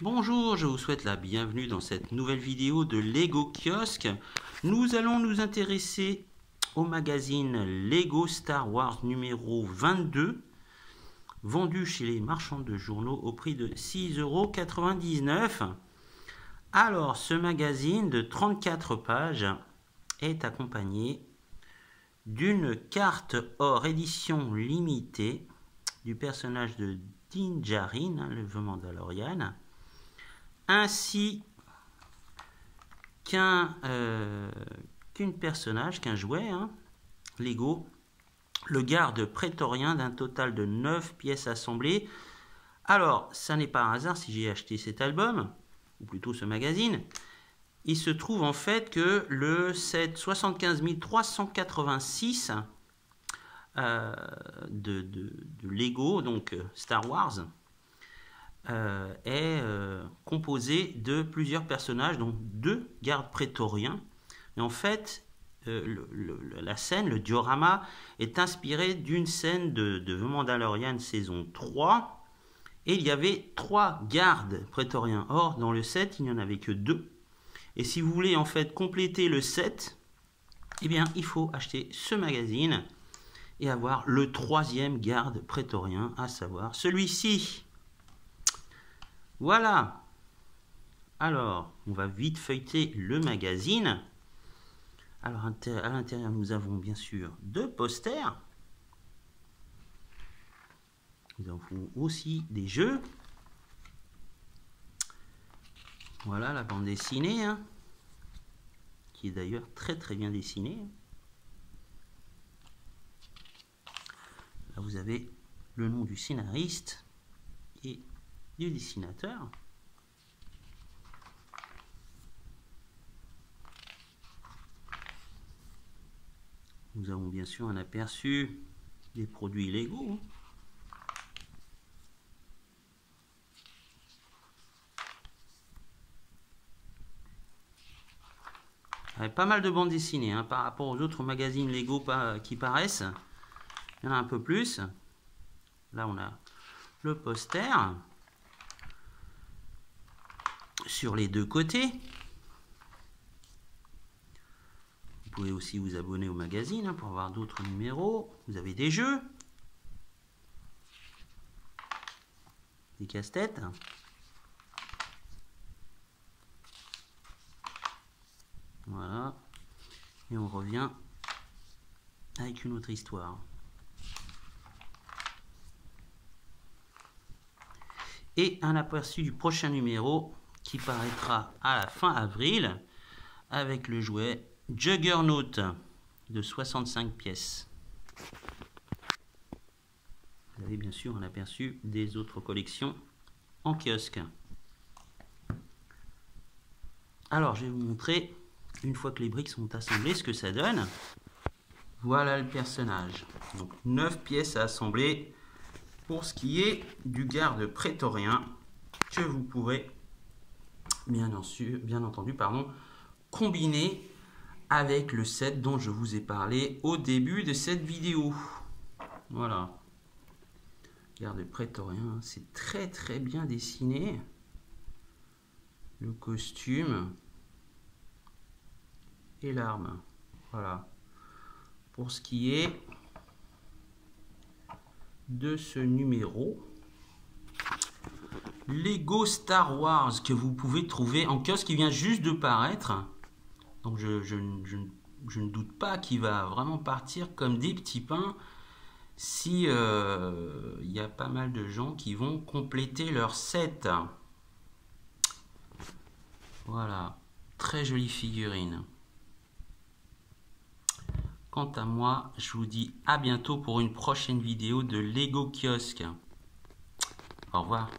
Bonjour, je vous souhaite la bienvenue dans cette nouvelle vidéo de Lego Kiosque. Nous allons nous intéresser au magazine Lego Star Wars numéro 22, vendu chez les marchands de journaux au prix de 6,99 €. Alors, ce magazine de 34 pages est accompagné d'une carte hors édition limitée du personnage de Din Djarin, le The Mandalorian, ainsi qu'un personnage, qu'un jouet, Lego, le garde prétorien d'un total de 9 pièces assemblées. Alors, ça n'est pas un hasard si j'ai acheté cet album, ou plutôt ce magazine. Il se trouve en fait que le set 75 386 de Lego, donc Star Wars, est composé de plusieurs personnages, donc 2 gardes prétoriens. Et en fait, la scène, le diorama, est inspiré d'une scène de The Mandalorian saison 3. Et il y avait 3 gardes prétoriens. Or, dans le set, il n'y en avait que 2. Et si vous voulez en fait compléter le set, eh bien, il faut acheter ce magazine et avoir le 3e garde prétorien, à savoir celui-ci. Voilà. Alors, on va vite feuilleter le magazine. Alors, à l'intérieur, nous avons bien sûr 2 posters. Nous avons aussi des jeux. Voilà la bande dessinée, qui est d'ailleurs très très bien dessinée. Là, vous avez le nom du scénariste et du dessinateur. Nous avons bien sûr un aperçu des produits Lego. Avec pas mal de bandes dessinées par rapport aux autres magazines Lego qui paraissent. Il y en a un peu plus. Là, on a le poster sur les 2 côtés. Vous pouvez aussi vous abonner au magazine pour avoir d'autres numéros. Vous avez des jeux, des casse-têtes. Voilà. Et on revient avec une autre histoire. Et un aperçu du prochain numéro qui paraîtra à la fin avril avec le jouet Juggernaut de 65 pièces. Vous avez bien sûr un aperçu des autres collections en kiosque. Alors, je vais vous montrer, une fois que les briques sont assemblées, ce que ça donne. Voilà le personnage. Donc, 9 pièces à assembler pour ce qui est du garde prétorien que vous pourrez bien entendu combiner avec le set dont je vous ai parlé au début de cette vidéo. Voilà. Garde prétorien, c'est très très bien dessiné. Le costume et l'arme. Voilà. Pour ce qui est de ce numéro Lego Star Wars que vous pouvez trouver en kiosque, qui vient juste de paraître. Donc je ne doute pas qu'il va vraiment partir comme des petits pains si il y a pas mal de gens qui vont compléter leur set. Voilà, très jolie figurine. Quant à moi, je vous dis à bientôt pour une prochaine vidéo de Lego Kiosque. Au revoir.